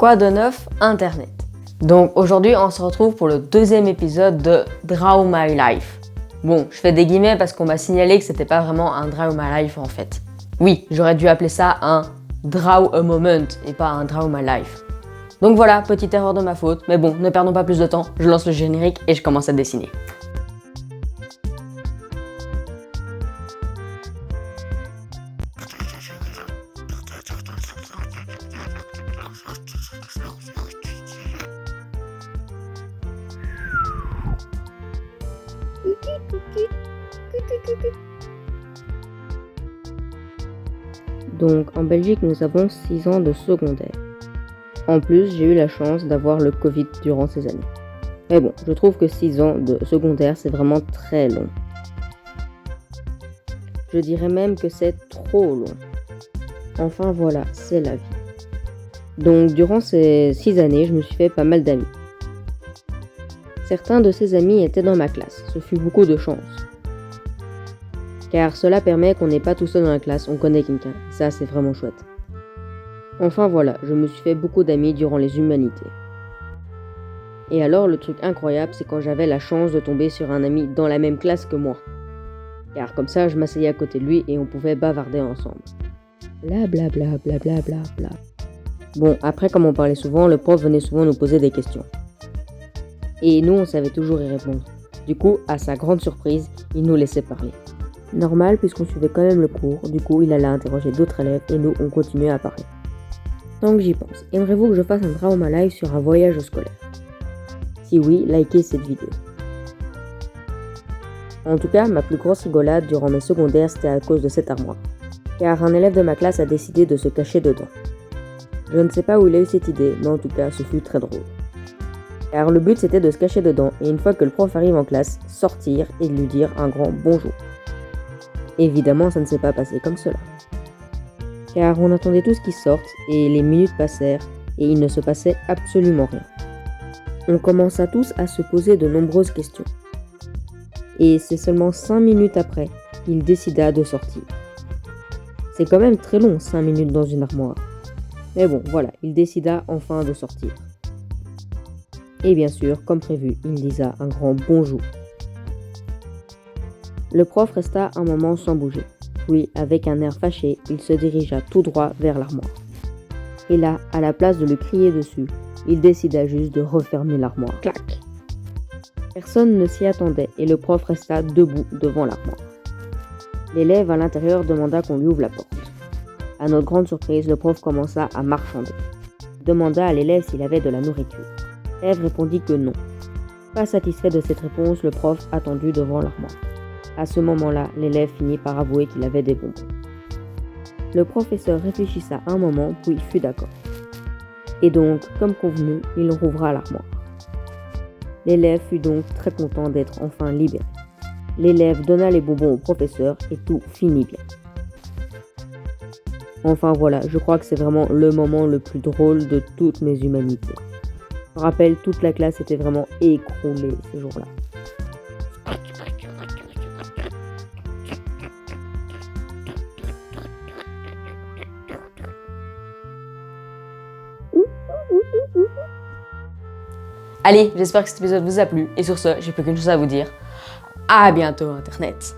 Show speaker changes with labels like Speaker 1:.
Speaker 1: Quoi de neuf Internet? Donc aujourd'hui on se retrouve pour le deuxième épisode de Draw My Life. Bon, je fais des guillemets parce qu'on m'a signalé que c'était pas vraiment un Draw My Life en fait. Oui, j'aurais dû appeler ça un Draw a Moment et pas un Draw My Life. Donc voilà, petite erreur de ma faute, mais bon, ne perdons pas plus de temps, je lance le générique et je commence à dessiner. Donc en Belgique, nous avons 6 ans de secondaire. En plus, j'ai eu la chance d'avoir le Covid durant ces années. Mais bon, je trouve que 6 ans de secondaire, c'est vraiment très long. Je dirais même que c'est trop long. Enfin voilà, c'est la vie. Donc durant ces 6 années, je me suis fait pas mal d'amis. Certains de ces amis étaient dans ma classe, ce fut beaucoup de chance. Car cela permet qu'on n'est pas tout seul dans la classe, on connaît quelqu'un, et ça c'est vraiment chouette. Enfin voilà, je me suis fait beaucoup d'amis durant les humanités. Et alors le truc incroyable, c'est quand j'avais la chance de tomber sur un ami dans la même classe que moi. Car comme ça, je m'asseyais à côté de lui et on pouvait bavarder ensemble. Bla bla bla bla bla bla bla. Bon, après comme on parlait souvent, le prof venait souvent nous poser des questions. Et nous, on savait toujours y répondre. Du coup, à sa grande surprise, il nous laissait parler. Normal, puisqu'on suivait quand même le cours, du coup, il allait interroger d'autres élèves et nous, on continuait à parler. Donc j'y pense, aimeriez-vous que je fasse un Draw My Life sur un voyage scolaire? Si oui, likez cette vidéo. En tout cas, ma plus grosse rigolade durant mes secondaires, c'était à cause de cette armoire. Car un élève de ma classe a décidé de se cacher dedans. Je ne sais pas où il a eu cette idée, mais en tout cas, ce fut très drôle. Car le but c'était de se cacher dedans et une fois que le prof arrive en classe, sortir et lui dire un grand bonjour. Évidemment, ça ne s'est pas passé comme cela. Car on attendait tous qu'ils sortent et les minutes passèrent et il ne se passait absolument rien. On commença tous à se poser de nombreuses questions. Et c'est seulement 5 minutes après qu'il décida de sortir. C'est quand même très long, 5 minutes dans une armoire. Mais bon, voilà, il décida enfin de sortir. Et bien sûr, comme prévu, il disa un grand bonjour. Le prof resta un moment sans bouger. Puis, avec un air fâché, il se dirigea tout droit vers l'armoire. Et là, à la place de lui crier dessus, il décida juste de refermer l'armoire. Clac! Personne ne s'y attendait et le prof resta debout devant l'armoire. L'élève à l'intérieur demanda qu'on lui ouvre la porte. À notre grande surprise, le prof commença à marchander. Il demanda à l'élève s'il avait de la nourriture. L'élève répondit que non. Pas satisfait de cette réponse, le prof attendit devant l'armoire. À ce moment-là, l'élève finit par avouer qu'il avait des bonbons. Le professeur réfléchissa un moment, puis fut d'accord. Et donc, comme convenu, il rouvra l'armoire. L'élève fut donc très content d'être enfin libéré. L'élève donna les bonbons au professeur et tout finit bien. Enfin voilà, je crois que c'est vraiment le moment le plus drôle de toutes mes humanités. Je me rappelle, toute la classe était vraiment écroulée ce jour-là. Allez, j'espère que cet épisode vous a plu et sur ce, j'ai plus qu'une chose à vous dire. À bientôt Internet!